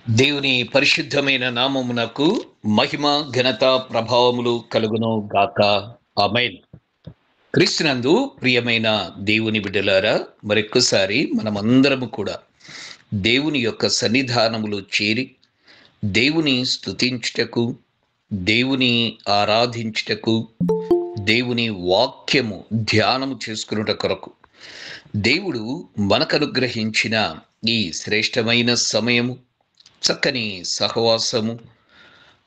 దేవుని పరిశుద్ధమైన నామమునకు మహిమ ఘనత ప్రభావములు కలుగును గాక. ఆమేన్. క్రీస్తునందు ప్రియమైన దేవుని బిడ్డలారా, మరొక్కసారి మనమందరము కూడా దేవుని యొక్క సన్నిధానములో చేరి దేవుని స్తుతించుటకు, దేవుని ఆరాధించుటకు, దేవుని వాక్యము ధ్యానము చేసుకునుట కొరకు దేవుడు మనకనుగ్రహించిన ఈ శ్రేష్టమైన సమయము, చక్కని సహవాసము,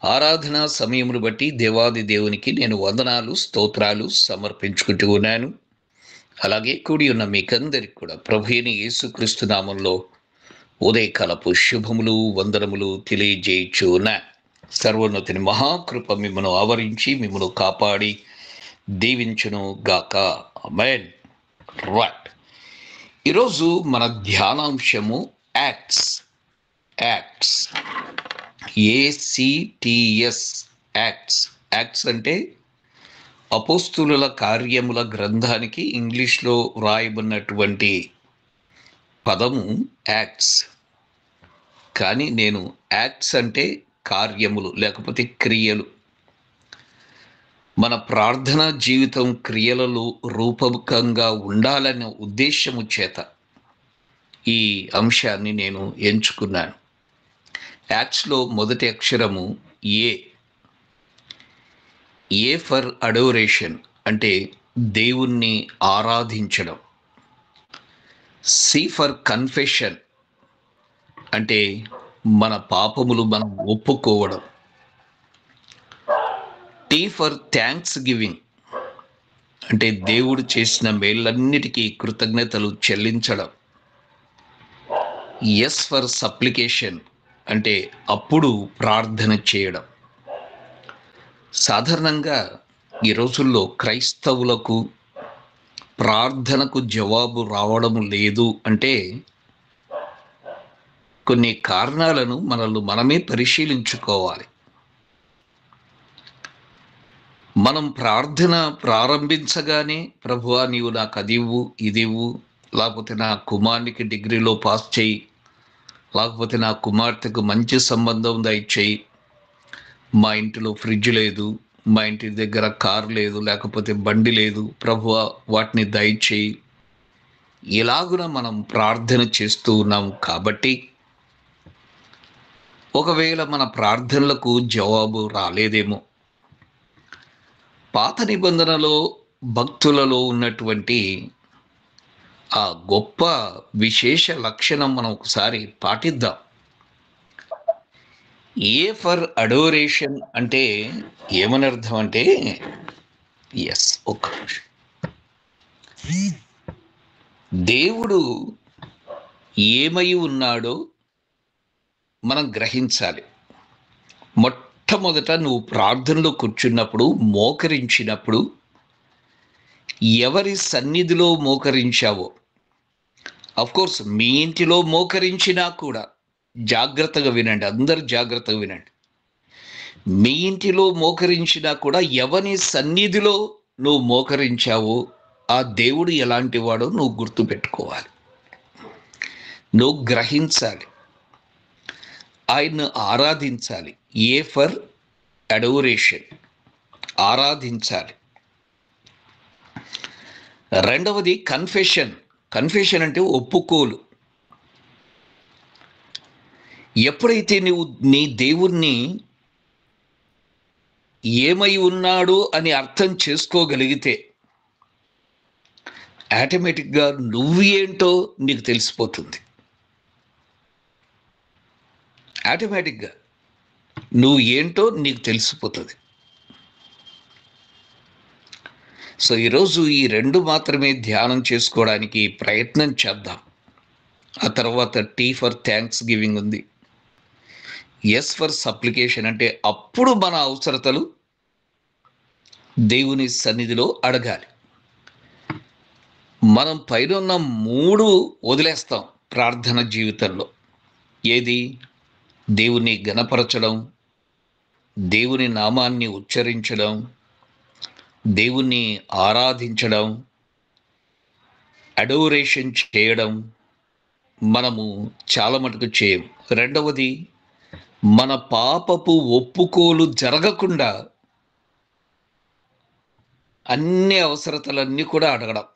ఆరాధనా సమయమును బట్టి దేవాది దేవునికి నేను వందనాలు స్తోత్రాలు సమర్పించుకుంటూ ఉన్నాను. అలాగే కూడి ఉన్న మీకందరికి కూడా ప్రభువైన యేసుక్రీస్తు నామంలో ఉదయకాలపు శుభములు వందనములు తెలియజేయచ్చు ఉన్నాను. సర్వోన్నతిని మహాకృప మిమ్మను ఆవరించి మిమ్మను కాపాడి దీవించును గాక. ఆమేన్. రైట్. ఈరోజు మన ధ్యానాంశము Acts. Acts, ACTS, Acts. Acts అంటే అపోస్తులుల కార్యముల గ్రంథానికి ఇంగ్లీష్లో వ్రాయబడినటువంటి పదము యాక్ట్స్. కానీ నేను యాక్ట్స్ అంటే కార్యములు లేకపోతే క్రియలు. మన ప్రార్థనా జీవితం క్రియలలో రూపకంగా ఉండాలనే ఉద్దేశము చేత ఈ అంశాన్ని నేను ఎంచుకున్నాను. యాక్ట్స్లో మొదటి అక్షరము ఏ. ఏ ఫర్ అడోరేషన్ అంటే దేవుణ్ణి ఆరాధించడం. సి ఫర్ కన్ఫెషన్ అంటే మన పాపములు మనం ఒప్పుకోవడం. టీ ఫర్ థ్యాంక్స్ గివింగ్ అంటే దేవుడు చేసిన మేళ్ళన్నిటికీ కృతజ్ఞతలు చెల్లించడం. ఎస్ ఫర్ సప్లికేషన్ అంటే అప్పుడు ప్రార్థన చేయడం. సాధారణంగా ఈ రోజుల్లో క్రైస్తవులకు ప్రార్థనకు జవాబు రావడం లేదు అంటే కొన్ని కారణాలను మనమే పరిశీలించుకోవాలి. మనం ప్రార్థన ప్రారంభించగానే ప్రభువా నీవు నాకు అదివ్వు ఇదివ్వు, లేకపోతే నా కుమారునికి డిగ్రీలో పాస్ చేయి, లేకపోతే నా కుమార్తెకు మంచి సంబంధం దయచేయి, మా ఇంటిలో ఫ్రిడ్జ్ లేదు, మా ఇంటి దగ్గర కారు లేదు, లేకపోతే బండి లేదు, ప్రభువా వాటిని దయచేయి, ఇలాగున మనం ప్రార్థన చేస్తూ ఉన్నాం. కాబట్టి ఒకవేళ మన ప్రార్థనలకు జవాబు రాలేదేమో. పాత నిబంధనలో భక్తులలో ఉన్నటువంటి ఆ గొప్ప విశేష లక్షణం మనం ఒకసారి పాటిద్దాం. ఏ ఫర్ అడోరేషన్ అంటే ఏమని అర్థం అంటే, ఎస్, ఒక్క నిమిషం. దేవుడు ఏమై ఉన్నాడో మనం గ్రహించాలి. మొట్టమొదట నువ్వు ప్రార్థనలో కూర్చున్నప్పుడు, మోకరించినప్పుడు ఎవరి సన్నిధిలో మోకరించావో, కోర్స్ మీ ఇంటిలో మోకరించినా కూడా జాగ్రత్తగా వినండి, అందరు జాగ్రత్తగా వినండి. మీ ఇంటిలో మోకరించినా కూడా ఎవరి సన్నిధిలో నువ్వు మోకరించావో ఆ దేవుడు ఎలాంటి వాడో నువ్వు గుర్తుపెట్టుకోవాలి, నువ్వు గ్రహించాలి, ఆయన్ను ఆరాధించాలి. ఏ ఫర్ అడోరేషన్, ఆరాధించాలి. రెండవది కన్ఫెషన్. కన్ఫెషన్ అంటే ఒప్పుకోలు. ఎప్పుడైతే నువ్వు నీ దేవుణ్ణి ఏమై ఉన్నాడో అని అర్థం చేసుకోగలిగితే ఆటోమేటిక్గా నువ్వు ఏంటో నీకు తెలిసిపోతుంది. ఆటోమేటిక్గా నువ్వు ఏంటో నీకు తెలిసిపోతుంది. సో ఈరోజు ఈ రెండు మాత్రమే ధ్యానం చేసుకోవడానికి ప్రయత్నం చేద్దాం. ఆ తర్వాత టీ ఫర్ థ్యాంక్స్ గివింగ్ ఉంది. ఎస్ ఫర్ సప్లికేషన్ అంటే అప్పుడు మన అవసరతలు దేవుని సన్నిధిలో అడగాలి. మనం పైన మూడు వదిలేస్తాం ప్రార్థన జీవితంలో. ఏది? దేవుని గణపరచడం, దేవుని నామాన్ని ఉచ్చరించడం, దేవుణ్ణి ఆరాధించడం, అడోరేషన్ చేయడం మనము చాలా మటుకు చేయం. రెండవది మన పాపపు ఒప్పుకోలు జరగకుండా అన్ని అవసరతలన్నీ కూడా అడగడం.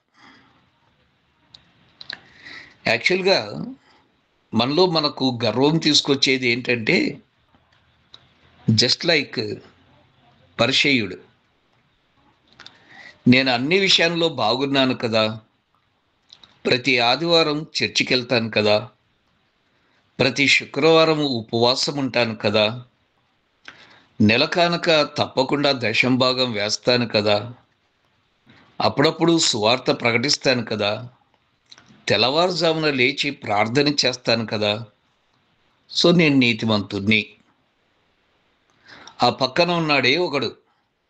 యాక్చువల్‌గా మనలో మనకు గర్వం తీసుకొచ్చేది ఏంటంటే, జస్ట్ లైక్ పరిసయ్యుడు. నేను అన్ని విషయాల్లో బాగున్నాను కదా! ప్రతి ఆదివారం చర్చికెళ్తాను కదా! ప్రతి శుక్రవారం ఉపవాసం ఉంటాను కదా! నెల కానుక తప్పకుండా దశమ భాగం వేస్తాను కదా! అప్పుడప్పుడు సువార్త ప్రకటిస్తాను కదా! తెల్లవారుజామున లేచి ప్రార్థన చేస్తాను కదా! సో, నేను నీతిమంతుడిని. ఆ పక్కన ఉన్నాడే ఒకడు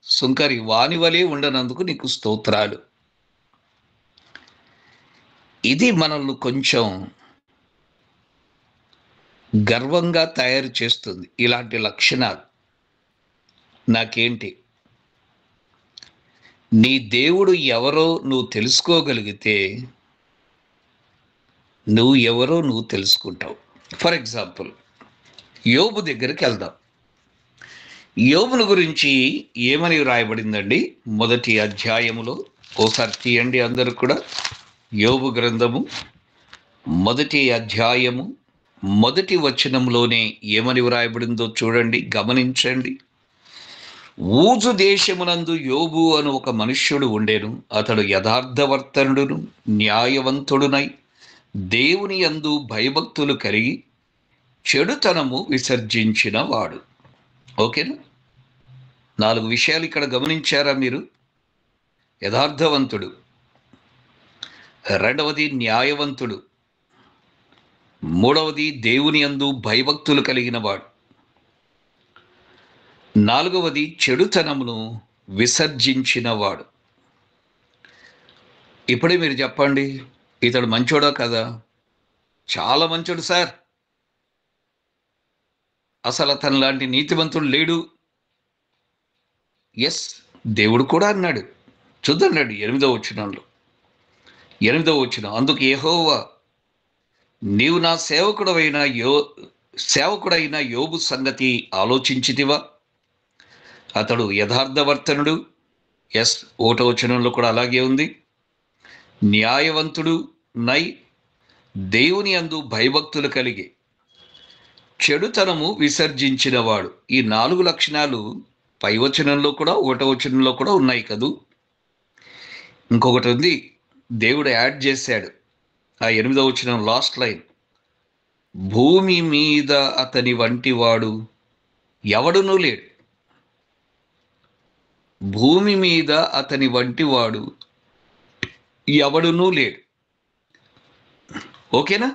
సుంకరి, వాని వలె ఉండనందుకు నీకు స్తోత్రాలు. ఇది మనల్ని కొంచెం గర్వంగా తయారు చేస్తుంది. ఇలాంటి లక్షణాలు. నాకేంటి? నీ దేవుడు ఎవరో నువ్వు తెలుసుకోగలిగితే, నువ్వు ఎవరో నువ్వు తెలుసుకుంటావు. ఫర్ ఎగ్జాంపుల్, యోబు దగ్గరికెళ్దాం. యోబును గురించి ఏమని వ్రాయబడిందండి? మొదటి అధ్యాయములో ఓసారి తీయండి అందరూ కూడా. యోబు గ్రంథము మొదటి అధ్యాయము మొదటి వచనంలోనే ఏమని వ్రాయబడిందో చూడండి, గమనించండి. ఊజు దేశమునందు యోబు అను ఒక మనుష్యుడు ఉండెను. అతడు యథార్థవర్తనుడును న్యాయవంతుడునై దేవుని యందు భయభక్తులు కలిగి చెడుతనము విసర్జించిన వాడు. ఓకేనా? 4 విషయాలు ఇక్కడ గమనించారా మీరు? యథార్థవంతుడు, రెండవది న్యాయవంతుడు, మూడవది దేవుని యందు భయభక్తులు కలిగిన వాడు, నాలుగవది చెడుతనమును విసర్జించిన వాడు. ఇప్పుడే మీరు చెప్పండి, ఇతడు మంచోడా కదా? చాలా మంచోడు సార్, అసలు అతని లాంటి నీతివంతుడు లేడు. ఎస్, దేవుడు కూడా అన్నాడు. చూద్దాండి 8వ వచనంలో. 8వ వచనం, అందుకు యెహోవా, నీవు నా సేవకుడైన యోబు సంగతి ఆలోచించితివా? అతడు యథార్థవర్తనుడు. ఎస్, 1వ వచనంలో కూడా అలాగే ఉంది. న్యాయవంతుడు నై దేవుని యందు భయభక్తులు కలిగి చెడుతనము విసర్జించినవాడు. ఈ 4 లక్షణాలు పై వచనంలో కూడా 1వ వచనంలో కూడా ఉన్నాయి కదూ. ఇంకొకటి ఉంది, దేవుడు యాడ్ చేశాడు. ఆ 8వ వచనం లాస్ట్ లైన్, భూమి మీద అతని వంటి వాడు ఎవడునూ లేడు. భూమి మీద అతని వంటి వాడు ఎవడునూ లేడు. ఓకేనా?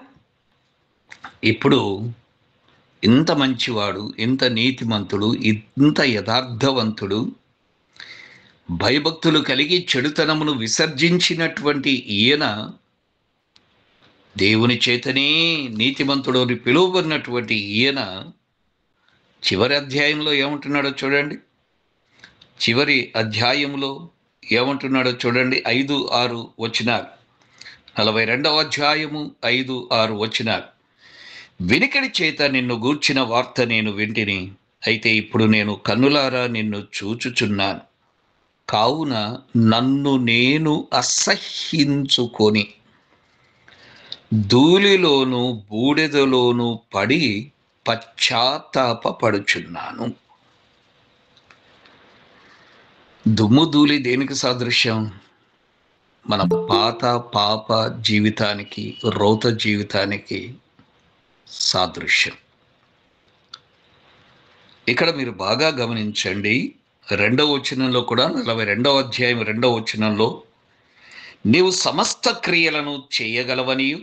ఇప్పుడు ఇంత మంచివాడు, ఇంత నీతిమంతుడు, ఇంత యథార్థవంతుడు, భయభక్తులు కలిగి చెడుతనమును విసర్జించినటువంటి ఈయన దేవుని చేతనే నీతిమంతుడు అని పిలువబడినటువంటి ఈయన చివరి అధ్యాయంలో ఏమంటున్నాడో చూడండి. చివరి అధ్యాయంలో ఏమంటున్నాడో చూడండి. 5, 6 వచనాలు. 42వ అధ్యాయము 5, 6 వచనాలు. వినికిడి చేత నిన్ను గూర్చిన వార్త నేను వింటిని, అయితే ఇప్పుడు నేను కన్నులారా నిన్ను చూచుచున్నాను. కావున నన్ను నేను అసహ్యించుకొని ధూళిలోను బూడిదలోను పడి పశ్చాత్తాపపడుచున్నాను. దుమ్ము ధూళి దేనికి సాదృశ్యం? మన పాత పాప జీవితానికి, రోత జీవితానికి సాదృశ్యం. ఇక్కడ మీరు బాగా గమనించండి. 2వ వచనంలో కూడా 42వ అధ్యాయం 2వ వచనంలో, నీవు సమస్త క్రియలను చేయగలవనియు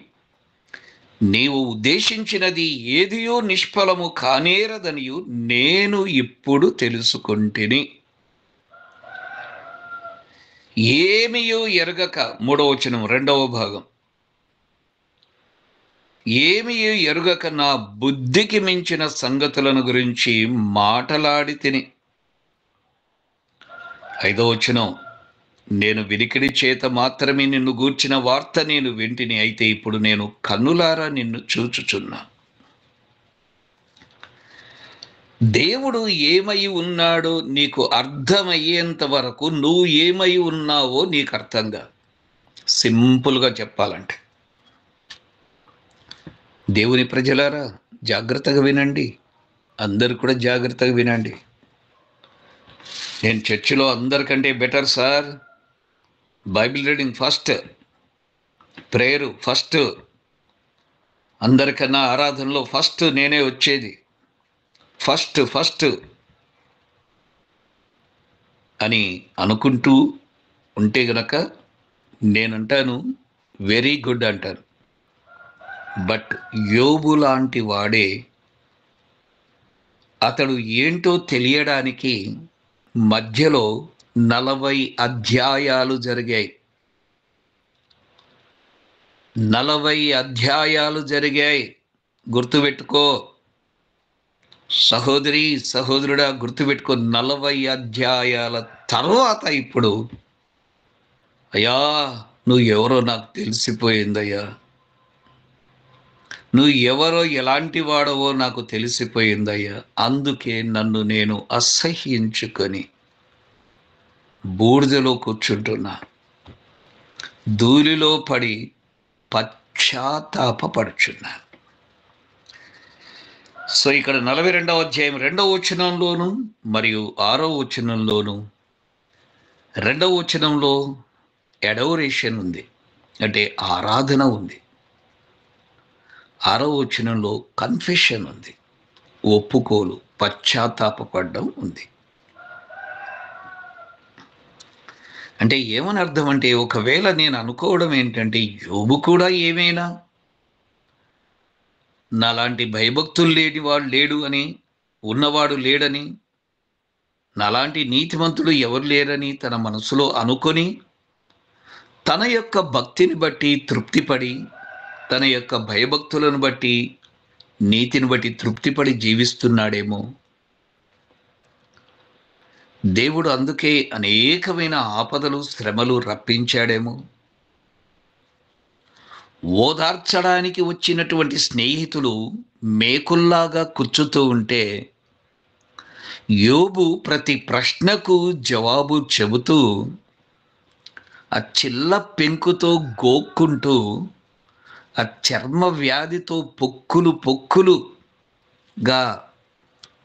నీవు ఉద్దేశించినది ఏదియో నిష్ఫలము కానేరదనియు నేను ఇప్పుడు తెలుసుకొంటిని. ఏమియో ఎరగక, 3వ వచనం 2వ భాగం, ఏమియో ఎరుగక నా బుద్ధికి మించిన సంగతులను గురించి మాటలాడి తిని. 5వ వచనం, నేను వినికిడి చేత మాత్రమే నిన్ను గూర్చిన వార్త నేను వింటిని, అయితే ఇప్పుడు నేను కన్నులారా నిన్ను చూచుచున్నా. దేవుడు ఏమై ఉన్నాడో నీకు అర్థమయ్యేంత వరకు నువ్వు ఏమై ఉన్నావో నీకు అర్థంగా, సింపుల్గా చెప్పాలంటే. దేవుని ప్రజలారా జాగ్రత్తగా వినండి, అందరు కూడా జాగ్రత్తగా వినండి. నేను చర్చిలో అందరికంటే better sir, Bible reading first, prayer first, అందరికన్నా ఆరాధనలో ఫస్ట్ నేనే వచ్చేది, ఫస్ట్ అని అనుకుంటూ ఉంటే గనక నేనంటాను వెరీ గుడ్ అంటాను. బట్ యోబు లాంటి వాడే, అతడు ఏంటో తెలియడానికి మధ్యలో 40 అధ్యాయాలు జరిగాయి. 40 అధ్యాయాలు జరిగాయి. గుర్తుపెట్టుకో సహోదరి, సహోదరుడా, గుర్తుపెట్టుకో. 40 అధ్యాయాల తర్వాత ఇప్పుడు, అయ్యా నువ్వు ఎవరో నాకు తెలిసిపోయిందయ్యా, నువ్వు ఎవరో ఎలాంటి వాడవో నాకు తెలిసిపోయిందయ్యా, అందుకే నన్ను నేను అసహ్యించుకొని బూడిదలో కూర్చుంటున్నా, ధూళిలో పడి పశ్చాత్తాపపడుచున్నా. సో ఇక్కడ 42వ అధ్యాయం 2వ వచనంలోను మరియు 6వ వచనంలోను, 2వ వచనంలో ఎడోరేషన్ ఉంది, అంటే ఆరాధన ఉంది. 6వ వచనంలో కన్ఫెషన్ ఉంది, ఒప్పుకోలు, పశ్చాత్తాపపడడం ఉంది. అంటే ఏమని అర్థం అంటే, ఒకవేళ నేను అనుకోవడం ఏంటంటే యోబు కూడా ఏమైనా నాలాంటి భయభక్తులు లేనివాడు లేడు అని, ఉన్నవాడు లేడని, నాలాంటి నీతిమంతుడు ఎవరు లేరని తన మనసులో అనుకొని తన యొక్క భక్తిని బట్టి తృప్తిపడి, తన యొక్క భయభక్తులను బట్టి, నీతిని బట్టి తృప్తిపడి జీవిస్తున్నాడేమో. దేవుడు అందుకే అనేకమైన ఆపదలు, శ్రమలు రప్పించాడేమో. ఓదార్చడానికి వచ్చినటువంటి స్నేహితులు మేకుల్లాగా కూర్చుతూ ఉంటే యోబు ప్రతి ప్రశ్నకు జవాబు చెబుతూ ఆ చిల్ల పెంకుతో గోక్కుంటూ, ఆ చర్మ వ్యాధితో పొక్కులుగా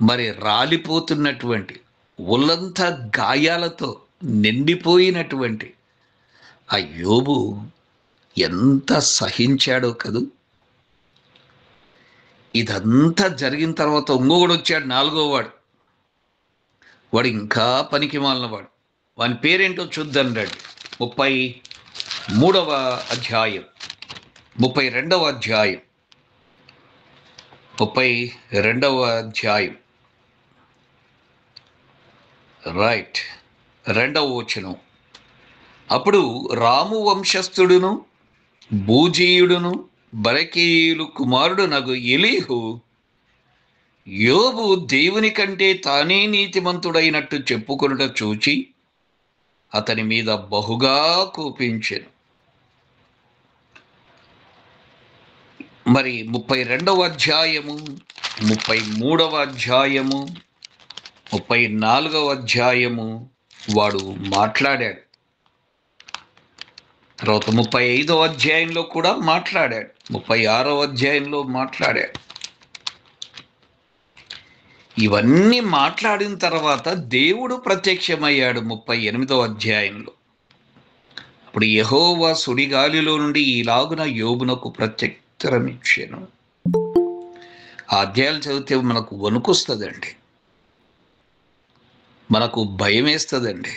మరి రాలిపోతున్నటువంటి, ఒళ్ళంతా గాయాలతో నిండిపోయినటువంటి ఆ యోబు ఎంత సహించాడో కదూ. ఇదంతా జరిగిన తర్వాత ఇంకొకడు వచ్చాడు, 4వ వాడు. వాడు ఇంకా పనికి మాలినవాడు. వాని పేరేంటో చూద్దాం రండి. 32వ అధ్యాయం, 32వ అధ్యాయం, 32వ అధ్యాయం, రైట్, 2వ వచనం. అప్పుడు రాము వంశస్థుడును బూజీయుడును బరకీయులు కుమారుడు నగు ఎలీహు యోబు దేవుని కంటే తానే నీతిమంతుడైనట్టు చెప్పుకొనుట చూచి అతని మీద బహుగా కోపించెను. మరి 32వ అధ్యాయము, 33వ అధ్యాయము, 34వ అధ్యాయము వాడు మాట్లాడాడు. తర్వాత 35వ అధ్యాయంలో కూడా మాట్లాడాడు, 36వ అధ్యాయంలో మాట్లాడాడు. ఇవన్నీ మాట్లాడిన తర్వాత దేవుడు ప్రత్యక్షమయ్యాడు 38వ అధ్యాయంలో. అప్పుడు యెహోవా సుడిగాలిలో నుండి ఈలాగున యోబునకు ప్రత్యుత్తరం ఇచ్చాను. ఆ అధ్యాయాలు చదివితే మనకు వణుకొస్తుందండి, మనకు భయం వేస్తుందండి.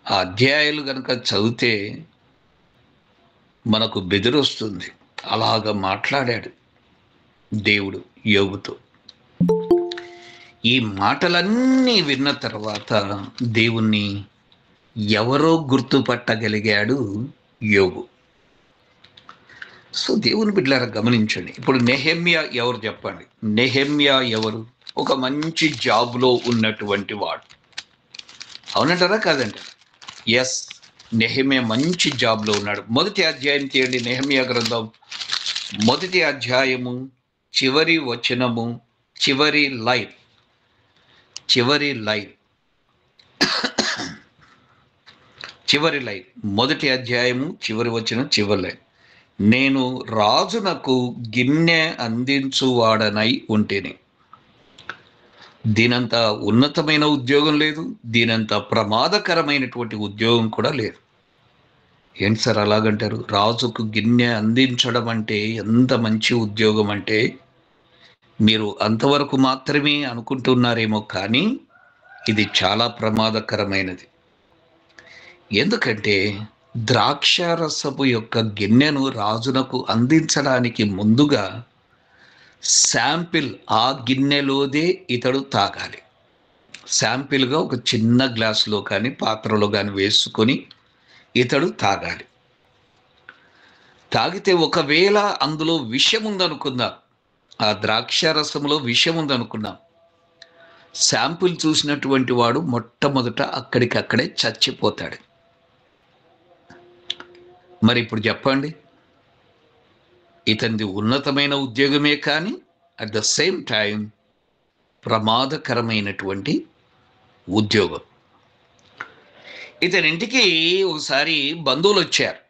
ఆ అధ్యాయాలు కనుక చదివితే మనకు బెదిరొస్తుంది. అలాగ మాట్లాడాడు దేవుడు యోబుతో. ఈ మాటలన్నీ విన్న తర్వాత దేవుణ్ణి ఎవరో గుర్తుపట్టగలిగాడు యోబు. సో దేవుని బిడ్డలారా గమనించండి. ఇప్పుడు నెహెమ్యా ఎవరు చెప్పండి? నెహెమ్యా ఎవరు? ఒక మంచి జాబ్లో ఉన్నటువంటి వాడు. అవునంటారా కాదంటారా? ఎస్, నెహెమ్యా మంచి జాబ్లో ఉన్నాడు. మొదటి అధ్యాయం తీయండి, నెహెమ్యా గ్రంథం 1వ అధ్యాయము చివరి వచనము చివరి లైన్ చివరి లైన్ చివరి లైన్ మొదటి అధ్యాయము చివరి వచనం చివరి లైన్. నేను రాజునకు గిన్నె అందించువాడనై ఉంటేనే. దీనంత ఉన్నతమైన ఉద్యోగం లేదు, దీనంత ప్రమాదకరమైనటువంటి ఉద్యోగం కూడా లేదు. ఏంటి సార్ అలాగంటారు? రాజుకు గిన్నె అందించడం అంటే ఎంత మంచి ఉద్యోగం అంటే మీరు అంతవరకు మాత్రమే అనుకుంటున్నారేమో, కానీ ఇది చాలా ప్రమాదకరమైనది. ఎందుకంటే ద్రాక్షారసపు యొక్క గిన్నెను రాజునకు అందించడానికి ముందుగా శాంపిల్ ఆ గిన్నెలోదే ఇతడు తాగాలి. శాంపిల్గా ఒక చిన్న గ్లాసులో కానీ పాత్రలో కానీ వేసుకొని ఇతడు తాగాలి. తాగితే ఒకవేళ అందులో విషం ఉందనుకుందాం, ఆ ద్రాక్షారసంలో విషం ఉందనుకున్నాం, శాంపుల్ చూసినటువంటి వాడు మొట్టమొదట అక్కడికక్కడే చచ్చిపోతాడు. మరి ఇప్పుడు చెప్పండి, ఇతనిది ఉన్నతమైన ఉద్యోగమే కానీ అట్ ద సేమ్ టైం ప్రమాదకరమైనటువంటి ఉద్యోగం. ఇతనింటికి ఒకసారి బంధువులు వచ్చారు.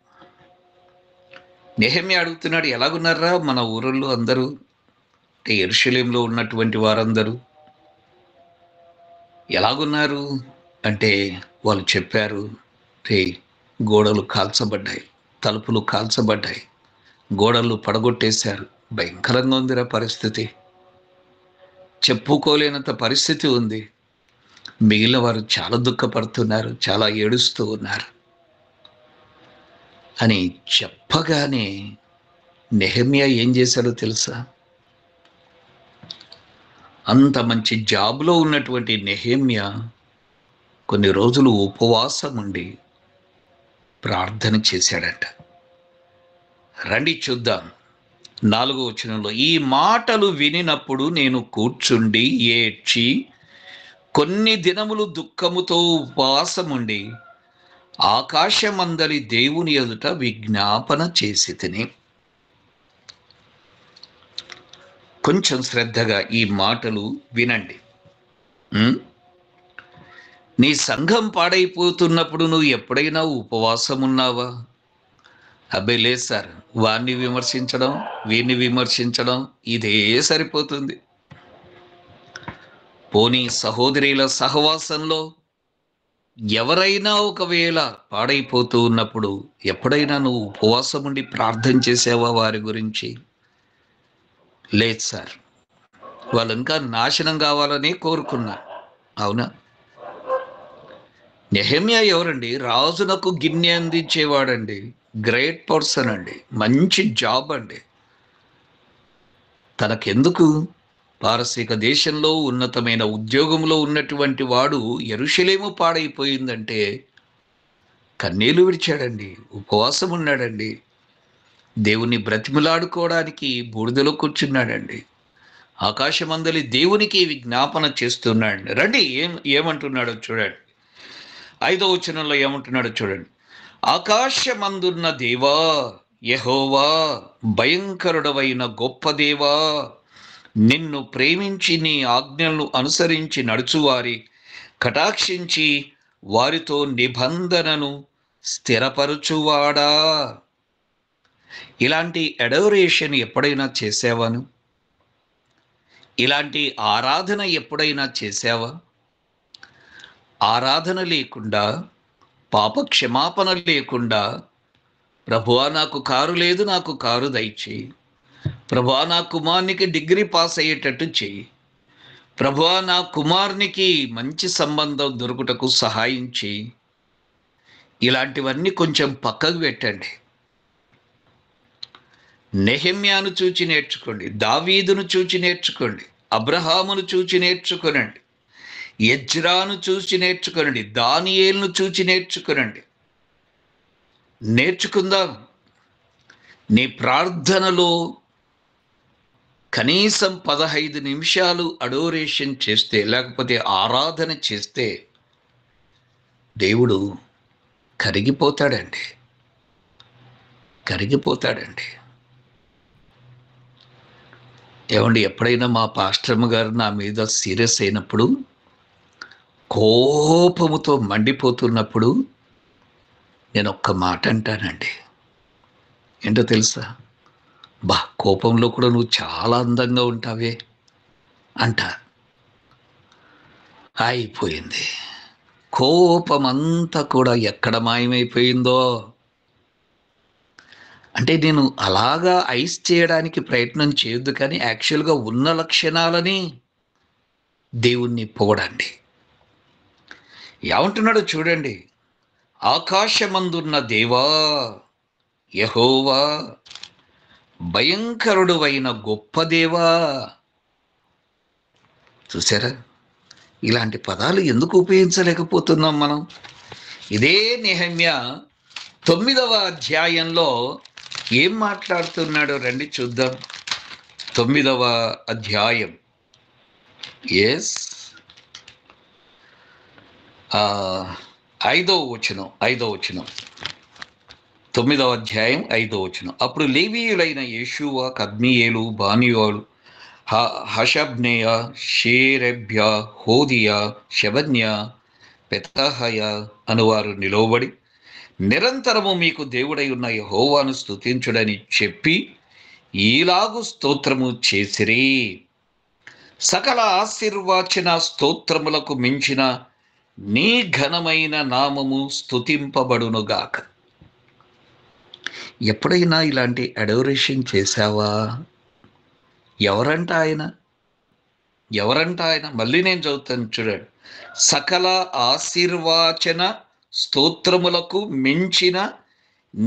నెహెమ్యా అడుగుతున్నాడు, ఎలాగున్నారా మన ఊరిలో అందరూ, అంటే యెరూషలేములో ఉన్నటువంటి వారందరూ ఎలాగున్నారు అంటే వాళ్ళు చెప్పారు, గోడలు కాల్చబడ్డాయి, తలుపులు కాల్చబడ్డాయి, గోడలు పడగొట్టేశారు, భయంకరంగా ఉందిరా పరిస్థితి, చెప్పుకోలేనంత పరిస్థితి ఉంది, మిగిలిన వారు చాలా దుఃఖపడుతున్నారు, చాలా ఏడుస్తూ ఉన్నారు అని చెప్పగానే నెహెమ్యా ఏం చేశాడో తెలుసా? అంత మంచి జాబ్లో ఉన్నటువంటి నెహెమ్యా కొన్ని రోజులు ఉపవాసం ఉండి ప్రార్థన చేశాడట. రండి చూద్దాం. 4వ వచనంలో, ఈ మాటలు వినినప్పుడు నేను కూర్చుండి ఏడ్చి కొన్ని దినములు దుఃఖముతో ఉపవాసముండి ఆకాశమందలి దేవుని ఎదుట విజ్ఞాపన చేసి తిని. కొంచెం శ్రద్ధగా ఈ మాటలు వినండి. నీ సంఘం పాడైపోతున్నప్పుడు నువ్వు ఎప్పుడైనా ఉపవాసం ఉన్నావా? అబ్బే లేదు సార్, వాణ్ణి విమర్శించడం వీణ్ణి విమర్శించడం ఇదే సరిపోతుంది. పోనీ సహోదరుల సహవాసంలో ఎవరైనా ఒకవేళ పాడైపోతూ ఉన్నప్పుడు ఎప్పుడైనా నువ్వు ఉపవాసం ఉండి ప్రార్థన చేసావా వారి గురించి? లేదు సార్, వాళ్ళు ఇంకా నాశనం కావాలని కోరుకున్నా. అవునా? నెహెమ్యా ఎవరండి? రాజునకు గిన్నె అందించేవాడండి, గ్రేట్ పర్సన్ అండి, మంచి జాబ్ అండి. తనకెందుకు? పారసీక దేశంలో ఉన్నతమైన ఉద్యోగంలో ఉన్నటువంటి వాడు యెరూషలేము పాడైపోయిందంటే కన్నీళ్లు విడిచాడండి, ఉపవాసం ఉన్నాడండి, దేవుని బ్రతిమలాడుకోవడానికి బూడిదలో కూర్చున్నాడండి, ఆకాశమందలి దేవునికి విజ్ఞాపన చేస్తున్నాడు. రండి ఏమంటున్నాడో చూడండి. 5వ వచనంలో ఏమంటున్నాడో చూడండి. ఆకాశమందున్న దేవా యెహోవా, భయంకరుడవైన గొప్ప దేవా, నిన్ను ప్రేమించి నీ ఆజ్ఞలను అనుసరించి నడుచువారి కటాక్షించి వారితో నిబంధనను స్థిరపరచువాడా. ఇలాంటి అడోరేషన్ ఎప్పుడైనా చేసావాను? ఇలాంటి ఆరాధన ఎప్పుడైనా చేసావా? ఆరాధన లేకుండా, పాప క్షమాపణ లేకుండా, ప్రభువా నాకు కారు లేదు, నాకు కారు దయచేయి, ప్రభువా నా కుమారునికి డిగ్రీ పాస్ అయ్యేటట్టు చెయ్యి, ప్రభువా నా కుమారునికి మంచి సంబంధం దొరుకుటకు సహాయం చేయి, ఇలాంటివన్నీ కొంచెం పక్కకు పెట్టండి. నెహెమ్యాను చూచి నేర్చుకోండి, దావీదును చూచి నేర్చుకోండి, అబ్రహామును చూచి నేర్చుకోనండి, ఎజ్రాను చూచి నేర్చుకోనండి, దానియేలును చూచి నేర్చుకోనండి. నేర్చుకుందాం. నీ ప్రార్థనలో కనీసం 15 నిమిషాలు అడోరేషన్ చేస్తే, లేకపోతే ఆరాధన చేస్తే దేవుడు కరిగిపోతాడండి, కరిగిపోతాడండి. ఏమండి, ఎప్పుడైనా మా పాస్టర్మ గారు నా మీద సీరియస్ అయినప్పుడు, కోపముతో మండిపోతున్నప్పుడు నేను ఒక్క మాట అంటానండి. ఏంటో తెలుసా? బా, కోపంలో కూడా నువ్వు చాలా అందంగా ఉంటావే అంట. అయిపోయింది. కోపమంతా కూడా ఎక్కడ మాయమైపోయిందో. అంటే నేను అలాగా ఐస్ చేయడానికి ప్రయత్నం చేయొద్దు, కానీ యాక్చువల్గా ఉన్న లక్షణాలని దేవుణ్ణి పొగడండి. ఏమంటున్నాడో చూడండి. ఆకాశమందున్న దేవా యెహోవా, భయంకరుడువైన గొప్ప దేవా. చూసారా? ఇలాంటి పదాలు ఎందుకు ఉపయోగించలేకపోతున్నాం మనం? ఇదే నెహెమ్యా 9వ అధ్యాయంలో ఏం మాట్లాడుతున్నాడో రండి చూద్దాం. 9వ అధ్యాయం. ఎస్, 5వ వచనం. 9వ అధ్యాయం 5వ వచనం. అప్పుడు లేవీయులైన యేషూవ, కద్మీయేలు, బానీయులు, హషబ్నేయ, షేరెబ్య, హోదియ, షెబన్య, పెతహయ అనువారు నిలవబడి, నిరంతరము మీకు దేవుడై ఉన్న యెహోవాను స్తుతించుడని చెప్పి ఈలాగు స్తోత్రము చేసిరి. సకల ఆశీర్వాచన స్తోత్రములకు మించిన నీ ఘనమైన నామము స్తుతింపబడునుగాక. ఎప్పుడైనా ఇలాంటి అడోరేషన్ చేశావా? ఎవరంట ఆయన? మళ్ళీ నేను చదువుతాను చూడండి. సకల ఆశీర్వాచన స్తోత్రములకు మించిన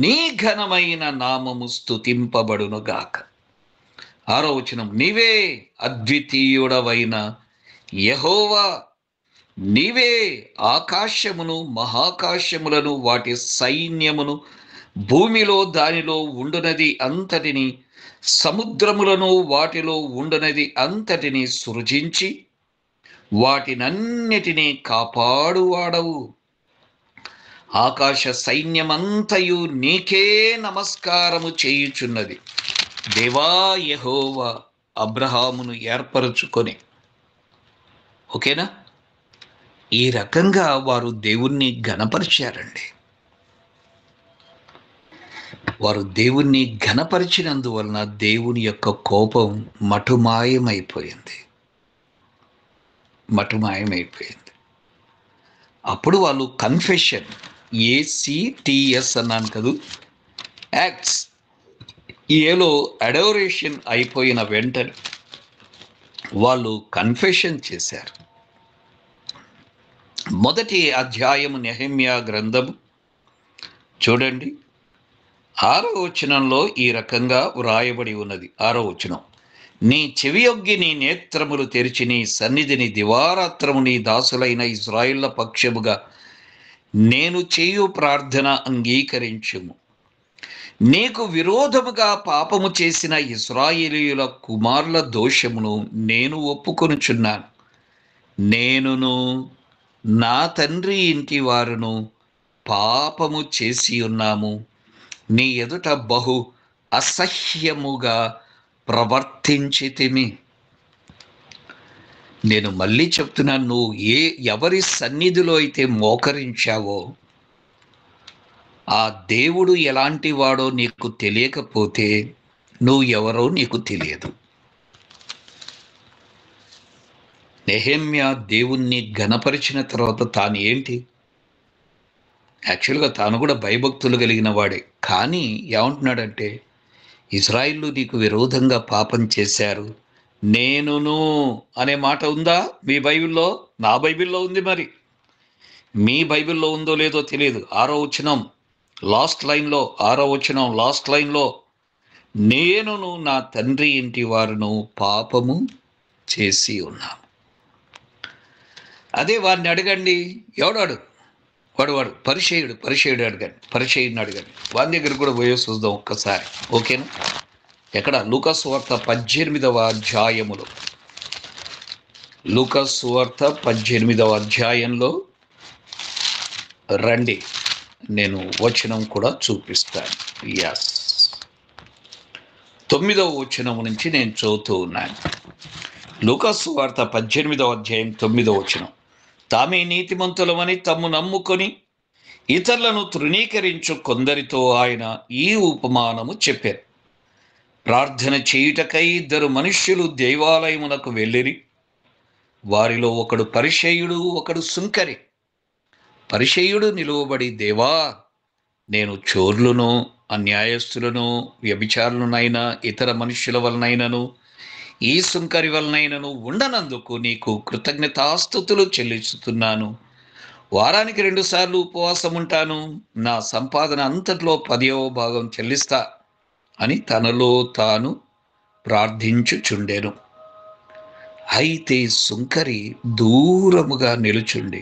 నీ ఘనమైన నామము స్తుతింపబడునుగాక. 6వ వచనం. నీవే అద్వితీయుడవైన యెహోవా, నీవే ఆకాశమును మహాకాశములను వాటి సైన్యమును భూమిలో దానిలో ఉండునది అంతటిని సముద్రములను వాటిలో ఉండునది అంతటిని సృజించి వాటినన్నిటినీ కాపాడువాడవు. ఆకాశ సైన్యమంతయు నీకే నమస్కారము చేయుచున్నది. దేవా యెహోవా అబ్రహామును ఏర్పరచుకొని. ఓకేనా? ఈ రకంగా వారు దేవుణ్ణి ఘనపరిచారండి. వారు దేవుణ్ణి ఘనపరిచినందువలన దేవుని యొక్క కోపం మటుమాయమైపోయింది. అప్పుడు వాళ్ళు కన్ఫెషన్, ACTS అన్నాను కదూ, యాక్ట్స్, ఏలో అడోరేషన్ అయిపోయిన వెంటనే వాళ్ళు కన్ఫెషన్ చేశారు. మొదటి అధ్యాయము నెహెమ్యా గ్రంథము చూడండి. 6వ వచనంలో ఈ రకంగా వ్రాయబడి ఉన్నది. 6వ వచనం. నీ చెవియొగ్గి నీ నేత్రములు తెరిచి నీ సన్నిధిని దివారాత్రము నీ దాసులైన ఇశ్రాయేళ్ల పక్షముగా నేను చేయు ప్రార్థన అంగీకరించుము. నీకు విరోధముగా పాపము చేసిన ఇశ్రాయేలీయుల కుమారుల దోషమును నేను ఒప్పుకొనుచున్నాను. నేనును నా తండ్రి ఇంటి వారును పాపము చేసి ఉన్నాము. నీ ఎదుట బహు అసహ్యముగా ప్రవర్తించితిమి. నేను మళ్ళీ చెప్తున్నాను, నువ్వు ఎవరి సన్నిధిలో అయితే మోకరించావో ఆ దేవుడు ఎలాంటి వాడో నీకు తెలియకపోతే నువ్వు ఎవరో నీకు తెలియదు. నెహెమ్యా దేవుణ్ణి ఘనపరిచిన తర్వాత తాను ఏంటి? యాక్చువల్గా తాను కూడా భయభక్తులు కలిగిన వాడే. కానీ ఏమంటున్నాడంటే, ఇశ్రాయేలు నీకు విరోధంగా పాపం చేశారు, నేనును అనే మాట ఉందా మీ బైబిల్లో? నా బైబిల్లో ఉంది. మరి మీ బైబిల్లో ఉందో లేదో తెలియదు. 6వ వచనం లాస్ట్ లైన్లో, 6వ వచనం లాస్ట్ లైన్లో, నేనును నా తండ్రి ఇంటి వారును పాపము చేసి ఉన్నాము. అదే వారిని అడగండి. ఎవడాడు? వాడు పరిచయుడు అడగండి. పరిచయుడిని అడగండి. వారి దగ్గర కూడా పోయే చూద్దాం ఒక్కసారి. ఓకేనా? ఎక్కడ? లూకాసు వార్త 18వ అధ్యాయములో, లూకాసు వార్త 18వ అధ్యాయంలో రండి, నేను వచనం కూడా చూపిస్తాను. ఎస్, 9వ వచనం నుంచి నేను చదువుతూ ఉన్నాను. లూకాసు సువార్త 18వ అధ్యాయం 9వ వచనం. తామే నీతిమంతులమని తమ్ము నమ్ముకొని ఇతరులను తృణీకరించు కొందరితో ఆయన ఈ ఉపమానము చెప్పారు. ప్రార్థన చేయుటకై 2 మనుష్యులు దేవాలయమునకు వెళ్ళిరి. వారిలో ఒకడు పరిసయ్యుడు, ఒకడు సుంకరి. పరిసయ్యుడు నిలువబడి, దేవా, నేను చోర్లును, అన్యాయస్తులను, వ్యభిచారులనైనా, ఇతర మనుష్యుల వలనైనను, ఈ సుంకరి వలనైనను ఉండనందుకు నీకు కృతజ్ఞతాస్తుతులు చెల్లిస్తున్నాను. వారానికి 2 సార్లు ఉపవాసం ఉంటాను. నా సంపాదన అంతట్లో 10వ భాగం చెల్లిస్తా అని తనలో తాను ప్రార్థించుచుండెను. అయితే సుంకరి దూరముగా నిలుచుండి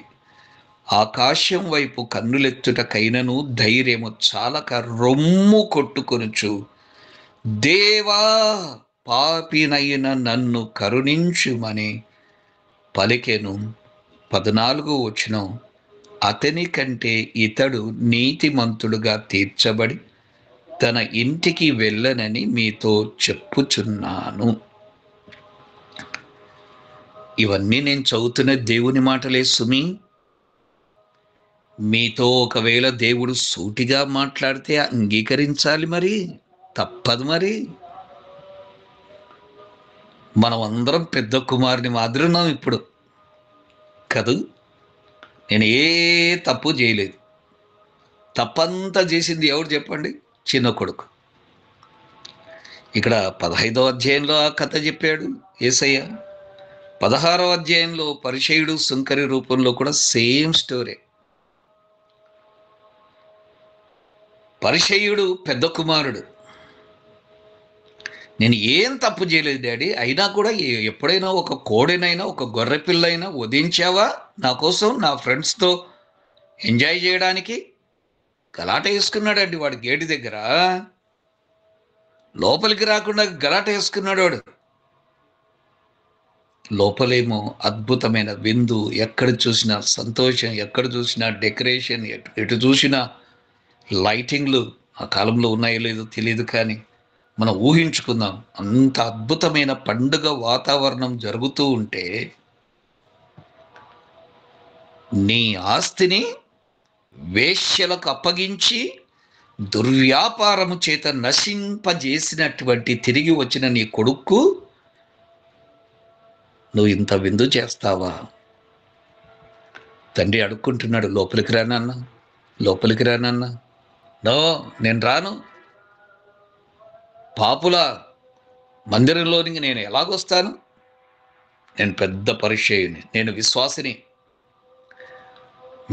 ఆకాశం వైపు కన్నులెత్తుటకైనను ధైర్యము చాలక రొమ్ము కొట్టుకొనుచు, దేవా, పాపినైన నన్ను కరుణించుమని పలికెను. 14వ వచనం. అతని కంటే ఇతడు నీతిమంతుడుగా తీర్చబడి తన ఇంటికి వెళ్ళనని మీతో చెప్పుచున్నాను. ఇవన్నీ నేను చదువుతున్న దేవుని మాటలే సుమి. మీతో ఒకవేళ దేవుడు సూటిగా మాట్లాడితే అంగీకరించాలి, మరి తప్పదు. మరి మనం అందరం పెద్ద కుమారుని మాదిరి ఉన్నాం ఇప్పుడు కదూ. నేను ఏ తప్పు చేయలేదు. తప్పంతా చేసింది ఎవరు చెప్పండి? చిన్న కొడుకు. ఇక్కడ 15వ అధ్యాయంలో ఆ కథ చెప్పాడు యేసయ్య. 16వ అధ్యాయంలో పరిసయ్యుడు సుంకరి రూపంలో కూడా సేమ్ స్టోరీ. పరిసయ్యుడు పెద్ద కుమారుడు. నేను ఏం తప్పు చేయలేదు డాడీ, అయినా కూడా ఎప్పుడైనా ఒక కోడెనైనా, ఒక గొర్రె పిల్లైనా వధించావా నా కోసం, నా ఫ్రెండ్స్తో ఎంజాయ్ చేయడానికి? గలాట వేసుకున్నాడండి వాడు గేటు దగ్గర. లోపలికి రాకుండా గలాట వేసుకున్నాడు వాడు. లోపలేమో అద్భుతమైన విందు, ఎక్కడ చూసినా సంతోషం, ఎక్కడ చూసినా డెకరేషన్, ఎటు చూసినా లైటింగ్లు. ఆ కాలంలో ఉన్నాయో లేదో తెలియదు, కానీ మనం ఊహించుకుందాం. అంత అద్భుతమైన పండుగ వాతావరణం జరుగుతూ ఉంటే నీ ఆస్తిని వేశ్యలకు అప్పగించి దుర్వ్యాపారము చేత నశింపజేసినటువంటి తిరిగి వచ్చిన నీ కొడుక్కు నువ్వు ఇంత విందు చేస్తావా? తండ్రి అడుక్కుంటున్నాడు, లోపలికి రానన్న, లోపలికి రానన్న. నో, నేను రాను. పాపుల మందిరంలోనికి నేను ఎలాగొస్తాను? నేను పెద్ద పరిచయుని, నేను విశ్వాసిని.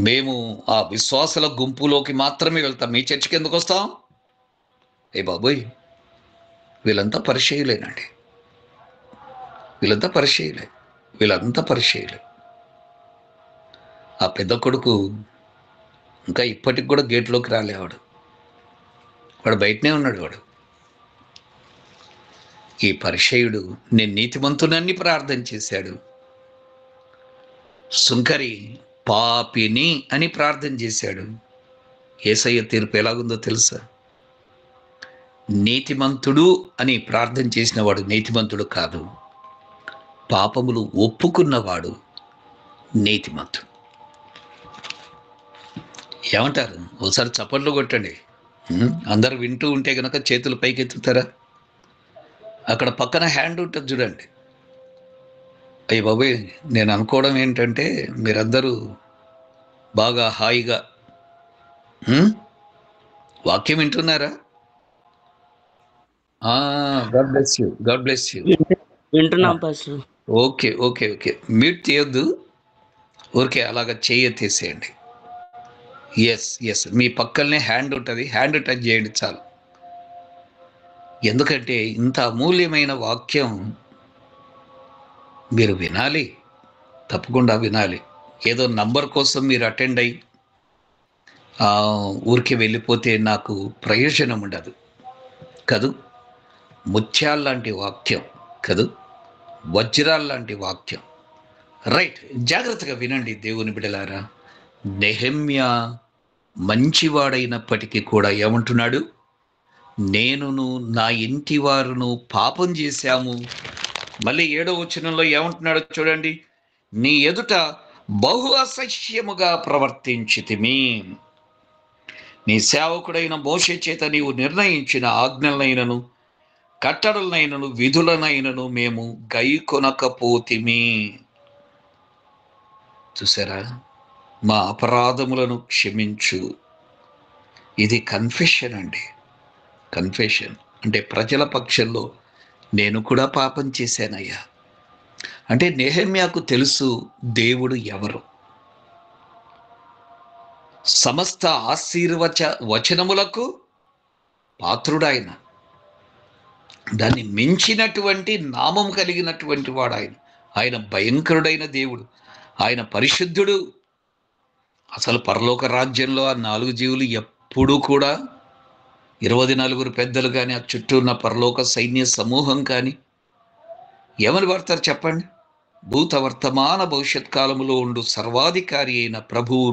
మేము ఆ విశ్వాసుల గుంపులోకి మాత్రమే వెళ్తాం. మీ చర్చికి ఎందుకు వస్తాం? ఏ బాబోయ్, వీళ్ళంతా పరిచయులేనండి. వీళ్ళంతా పరిచయులే. ఆ పెద్ద కొడుకు ఇంకా ఇప్పటికి కూడా గేట్లోకి రాలేవాడు. వాడు బయటనే ఉన్నాడు. వాడు ఈ పరిచయుడు నేను నీతిమంతునని ప్రార్థన చేశాడు. సుంకరి పాపిని అని ప్రార్థన చేశాడు. యేసయ్య తీర్పు ఎలాగుందో తెలుసా? నీతిమంతుడు అని ప్రార్థన చేసిన వాడు నీతిమంతుడు కాదు, పాపములు ఒప్పుకున్నవాడు నీతిమంతుడు. ఏమంటారు? ఒకసారి చప్పట్లు కొట్టండి. అందరు వింటూ ఉంటే కనుక చేతులు పైకెత్తుతారా? అక్కడ పక్కన హ్యాండ్ ఉంటుంది చూడండి. అయ్య బాబోయ్, నేను అనుకోవడం ఏంటంటే మీరందరూ బాగా హాయిగా వాక్యం వింటున్నారా? God bless you. వింటున్నాం పాస్టర్. ఓకే. మ్యూట్ తీయొద్దు, ఊరికే అలాగా చేయెత్తేసేయండి. ఎస్, మీ పక్కనే హ్యాండ్ ఉంటుంది, హ్యాండ్ టచ్ చేయండి చాలు. ఎందుకంటే ఇంత అమూల్యమైన వాక్యం మీరు వినాలి, తప్పకుండా వినాలి. ఏదో నంబర్ కోసం మీరు అటెండ్ అయ్యి ఊరికి వెళ్ళిపోతే నాకు ప్రయోజనం ఉండదు కదూ. ముత్యాల్లాంటి వాక్యం కదూ, వజ్రాల్లాంటి వాక్యం. రైట్, జాగ్రత్తగా వినండి దేవుని బిడ్డలారా. నెహెమ్యా మంచివాడైనప్పటికీ కూడా ఏమంటున్నాడు? నేనును నా ఇంటి వారును పాపం చేశాము. మళ్ళీ 7వ వచనంలో ఏమంటున్నాడో చూడండి. నీ ఎదుట బహు అసహ్యముగా ప్రవర్తించితిమి. నీ సేవకుడైన మోషే చేత నీవు నిర్ణయించిన ఆజ్ఞలనైనను కట్టడలనైనను విధులనైనను మేము గైకొనకపోతిమి. చూసారా? మా అపరాధములను క్షమించు. ఇది కన్ఫెషన్ అండి. కన్ఫెషన్ అంటే ప్రజల పక్షంలో నేను కూడా పాపం చేశానయ్యా. అంటే నెహెమ్యాకు తెలుసు దేవుడు ఎవరు. సమస్త వచనములకు పాత్రుడాయన. దాన్ని మించినటువంటి నామం కలిగినటువంటి వాడు ఆయన. ఆయన భయంకరుడైన దేవుడు. ఆయన పరిశుద్ధుడు. అసలు పరలోక రాజ్యంలో ఆ 4 జీవులు ఎప్పుడూ కూడా 24 పెద్దలు కానీ, ఆ చుట్టూ ఉన్న పరలోక సైన్య సమూహం కానీ ఏమని పడతారు చెప్పండి? భూత వర్తమాన భవిష్యత్ కాలములో ఉండు సర్వాధికారి అయిన ప్రభువు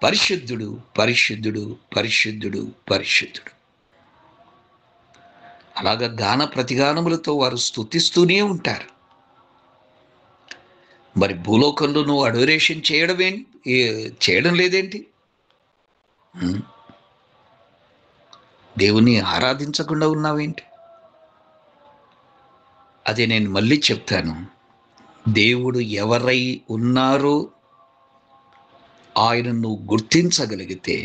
పరిశుద్ధుడు, పరిశుద్ధుడు, పరిశుద్ధుడు, పరిశుద్ధుడు. అలాగా గాన ప్రతిగానములతో వారు స్తుతిస్తూనే ఉంటారు. మరి భూలోకంలో నువ్వు అడోరేషన్ చేయడం లేదేంటి? దేవుని ఆరాధించకుండా ఉన్నావేంటి? అదే నేను మళ్ళీ చెప్తాను. దేవుడు ఎవరై ఉన్నారో ఆయన నువ్వు గుర్తించగలిగితే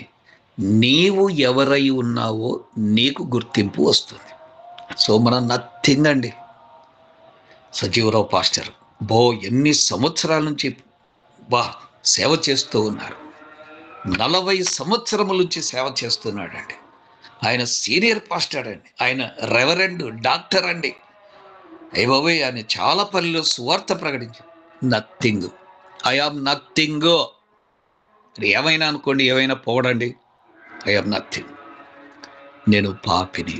నీవు ఎవరై ఉన్నావో నీకు గుర్తింపు వస్తుంది. సో మనం నథింగ్ అండి. సజీవరావు పాస్టర్ ఎన్ని సంవత్సరాల నుంచి సేవ చేస్తూ ఉన్నారు. 40 సంవత్సరముల నుంచి సేవ చేస్తున్నాడండి. ఆయన సీనియర్ పాస్టర్ అండి. ఆయన రెవరెండ్ డాక్టర్ అండి. బాబోయ్, ఆయన చాలా పల్లెలో సువార్త ప్రకటించారు. నథింగ్. I am nothing. ఏమైనా అనుకోండి, ఏమైనా పోవడండి. I am nothing. నేను పాపిని.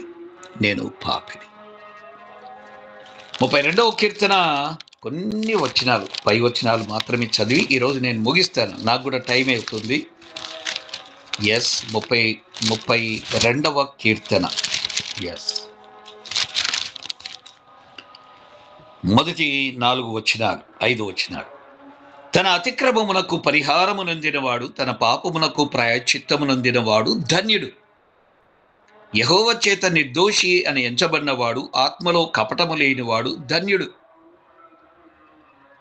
32వ కీర్తన కొన్ని వచనాలు, పై వచనాలు మాత్రమే చదివి ఈరోజు నేను ముగిస్తాను. నాకు కూడా టైం అవుతుంది. 32వ కీర్తన. మొదటి 4 వచనాలు, 5 వచనాలు. తన అతిక్రమమునకు పరిహారము నొందినవాడు, తన పాపమునకు ప్రాయశ్చిత్తము నొందినవాడు ధన్యుడు. యెహోవా చేత నిర్దోషి అని ఎంచబడినవాడు, ఆత్మలో కపటము లేనివాడు ధన్యుడు.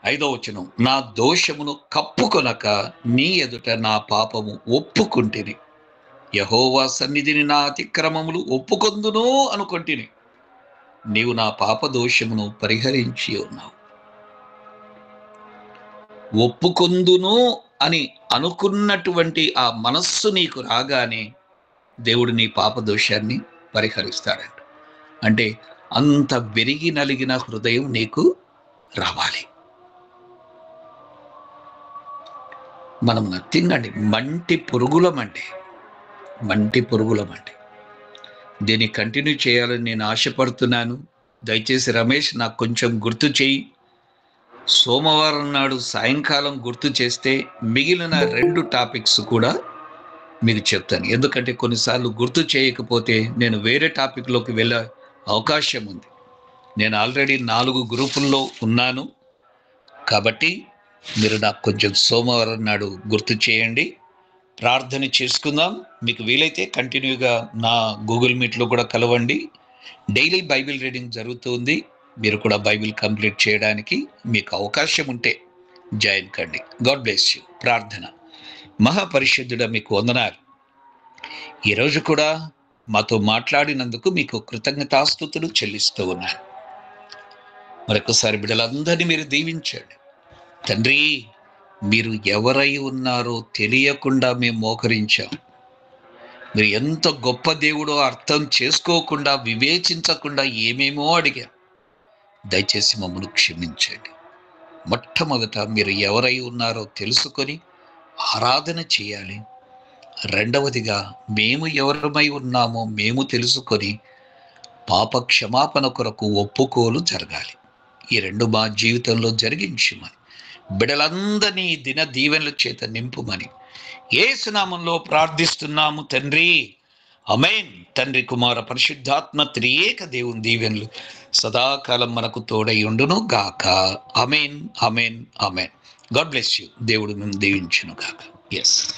5వ వచనం. నా దోషమును కప్పుకొనక నీ ఎదుట నా పాపము ఒప్పుకుంటిని. యెహోవా సన్నిధిని నా అతిక్రమములు ఒప్పుకొందును అనుకొంటిని. నీవు నా పాప దోషమును పరిహరించి ఉన్నావు. ఒప్పుకొందును అని అనుకున్నటువంటి ఆ మనస్సు నీకు రాగానే దేవుడు నీ పాప దోషాన్ని పరిహరిస్తాడంట. అంటే అంత విరిగి నలిగిన హృదయం నీకు రావాలి. మనం నథింగ్ అండి. మంటి పురుగులమండి. దీన్ని కంటిన్యూ చేయాలని నేను ఆశపడుతున్నాను. దయచేసి రమేష్ నాకు కొంచెం గుర్తు చేయి. సోమవారం నాడు సాయంకాలం గుర్తు చేస్తే మిగిలిన 2 టాపిక్స్ కూడా మీకు చెప్తాను. ఎందుకంటే కొన్నిసార్లు గుర్తు చేయకపోతే నేను వేరే టాపిక్లోకి వెళ్ళే అవకాశం ఉంది. నేను ఆల్రెడీ 4 గ్రూపుల్లో ఉన్నాను. కాబట్టి మీరు నాకు కొంచెం సోమవారం నాడు గుర్తు చేయండి. ప్రార్థన చేసుకుందాం. మీకు వీలైతే కంటిన్యూగా నా గూగుల్ మీట్లో కూడా కలవండి. డైలీ బైబిల్ రీడింగ్ జరుగుతుంది. మీరు కూడా బైబిల్ కంప్లీట్ చేయడానికి మీకు అవకాశం ఉంటే జాయిన్ కండి. God bless you. ప్రార్థన. మహాపరిశుద్ధుడా, మీకు వందనాలు. ఈరోజు కూడా మాతో మాట్లాడినందుకు మీకు కృతజ్ఞతాస్తుతులు చెల్లిస్తూ ఉన్నాను. మరొకసారి బిడ్డలందరినీ మీరు దీవించండి తండ్రి. మీరు ఎవరై ఉన్నారో తెలియకుండా మేము మోకరించాం. మీరు ఎంత గొప్ప దేవుడో అర్థం చేసుకోకుండా, వివేచించకుండా ఏమేమో అడిగాం. దయచేసి మమ్మల్ని క్షమించండి. మొట్టమొదట మీరు ఎవరై ఉన్నారో తెలుసుకొని ఆరాధన చేయాలి. రెండవదిగా మేము ఎవరమై ఉన్నామో మేము తెలుసుకొని పాప క్షమాపణ కొరకు ఒప్పుకోలు జరగాలి. ఈ 2 మా జీవితంలో జరిగించమని, బిడ్డలందరినీ దిన దీవెనల చేత నింపుమని యేసు నామములో ప్రార్థిస్తున్నాము తండ్రి. అమేన్. తండ్రి కుమార పరిశుద్ధాత్మ త్రియేక దేవుని దీవెనలు సదాకాలం మనకు తోడై ఉండును గాక. Amen, amen, amen. God bless you. దేవుడు మేము దీవించును గాక. ఎస్.